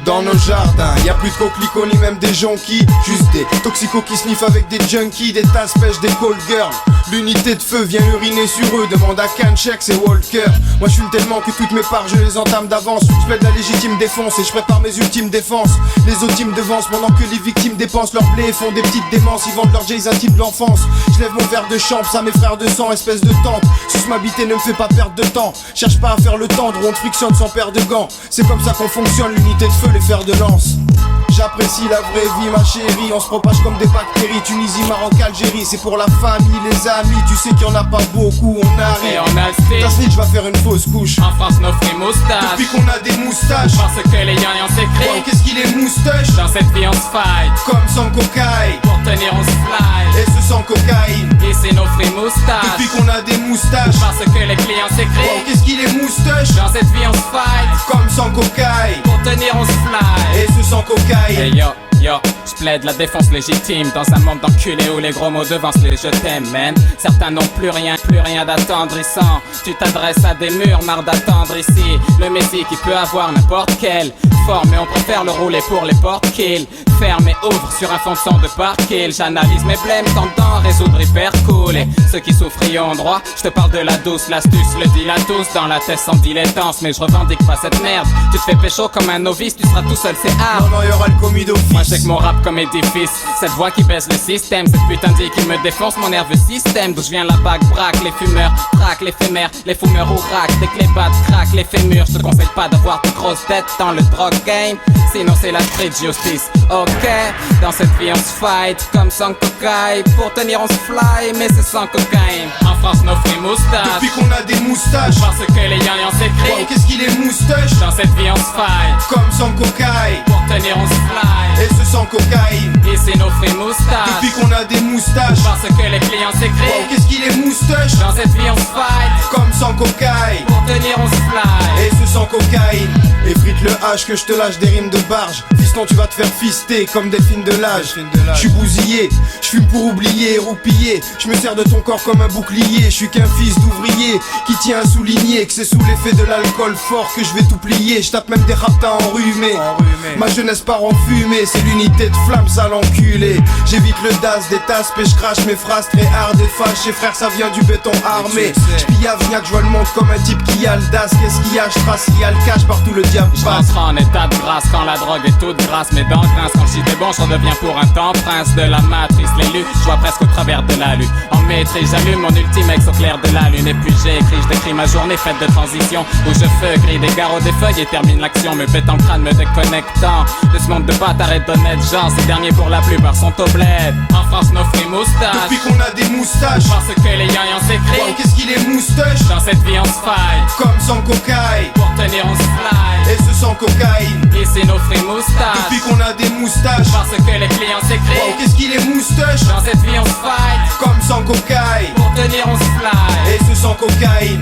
dans nos jardins. Y'a plus de coquelicots ni même des jonquilles, juste des toxicos qui sniffent avec des junkies, des tasses pêches, des call girls. L'unité de feu vient uriner sur eux, demande à Kanchek, c'est Walker. Moi je fume tellement que toutes mes parts je les entame d'avance. Je fais de la légitime défense et je prépare mes ultimes défenses. Les autres teams devancent pendant que les victimes dépensent leur blé et font des petites démences. Ils vendent leurs jays intimes de l'enfance. Je lève mon verre de champ, ça mes frères de sang, espèce de tente. Suce ma bite et ne me fais pas perdre de temps. Cherche pas à faire le tendre, on te frictionne sans paire de gants. C'est comme ça qu'on fonctionne, l'unité de feu, les fers de lance. J'apprécie la vraie vie ma chérie, on se propage comme des bactéries. Tunisie, Maroc, Algérie, c'est pour la famille, les amis. Tu sais qu'il y en a pas beaucoup, on arrive. Et on a le style. Ta snitch va faire une fausse couche. En France nos frères moustaches. Depuis qu'on a des moustaches. Parce que les gagnants Wow, s'écrient. qu'est-ce qu'il est moustache. Dans cette vie on se fight. Comme sans cocaïne. Pour tenir on se fly. Et ce sans cocaïne. Et c'est nos frères moustaches. Depuis qu'on a des moustaches. Parce que les clients Wow, s'écrient. qu'est-ce qu'il est moustache. Dans cette vie on se fight. Comme sans cocaïne. Pour tenir on se fly. Et ce sans cocaïne. Hey yo, yo, j'plaide la défense légitime dans un monde d'enculés où les gros mots devancent les je t'aime, man. Certains n'ont plus rien d'attendrissant. Tu t'adresses à des murs, marre d'attendre ici. Le messie qui peut avoir n'importe quelle forme, mais on préfère le rouler pour les porte-kills. Ferme et ouvre sur un fond de son de parkill. J'analyse mes blèmes, tentant à résoudre hyper cool. Et ceux qui souffrent y ont droit. Je te parle de la douce, l'astuce, le deal à tous. Dans la tête sans dilettance, mais je revendique pas cette merde. Tu te fais pécho comme un novice, tu seras tout seul, c'est hard. Non, non, y'aura le commis d'office. Moi j'ai que mon rap comme édifice. Cette voix qui baisse le système. Cette putain de vie qui me défonce mon nerveux système. D'où je viens la bague braque, les fumeurs traquent l'éphémère. Les fumeurs ou rack, dès que les battes craquent les fémurs. Je te conseille pas d'avoir de grosses têtes dans le drug game. Sinon c'est la street justice. Ok, dans cette vie on se fight comme sans cocaïne. Pour tenir on se fly, mais c'est sans cocaïne. En France nos frères moustaches. Depuis qu'on a des moustaches. Parce que les gagnants Wow, s'écrient. qu'est-ce qu'il est moustache. Dans cette vie on se fight. Comme sans cocaïne. Pour tenir on se fly. Et ce sans cocaïne. Et c'est nos frères moustaches. Depuis qu'on a des moustaches. Parce que les clients Wow, s'écrient. qu'est-ce qu'il est moustache. Dans cette vie on se fight. Comme sans cocaïne. Pour tenir on se fly. Et ce sans cocaïne. Effrite le H que je te lâche des rimes de barge. Fiston tu vas te faire fister comme Delphine de l'âge. J'suis bousillé, j'fume pour oublier, roupillé. J'me sers de ton corps comme un bouclier. J'suis qu'un fils d'ouvrier qui tient à souligner que c'est sous l'effet de l'alcool fort que je vais tout plier. J'tape même des raptas enrhumés. Ma jeunesse part en fumée, c'est l'unité de flamme, sale enculé. J'évite le DAS, des tasses, et j'crache mes phrases très hard et fâché. Frère ça vient du béton armé. J'pille à Vignac, j'vois le monde comme un type qui a le DAS. Qu'est-ce qu'il y a, j'trace, il y a le cash partout le diable Je passe. rentre en état de grâce quand la drogue est toute grasse. Mais dans le grince, quand j'y bon, je redeviens pour un temps prince de la matrice. L'élu, je vois presque au travers de la lune. En maîtrise, j'allume mon ultime ex au clair de la lune. Et puis j'écris, je décris ma journée faite de transition. Où je feu gris des garrots des feuilles et termine l'action. Me pète en crâne, me déconnectant de ce monde de bâtards et d'honnêtes gens. Ces derniers pour la plupart sont au bled. En France, nos frères moustaches. Depuis qu'on a des moustaches. Parce que les gagnants Wow, s'écrient. qu'est-ce qu'il est moustache. Dans cette vie on se fight. Comme sans cocaïne. Pour tenir on se fly. Et ce sans cocaïne. Et c'est nos frères moustaches. Depuis qu'on a des moustaches. Parce que les clients Wow, s'écrient. qu'est-ce qu'il est moustache. Dans cette vie on se fight. Comme sans cocaïne. Pour tenir on se fly. Et ce sans cocaïne.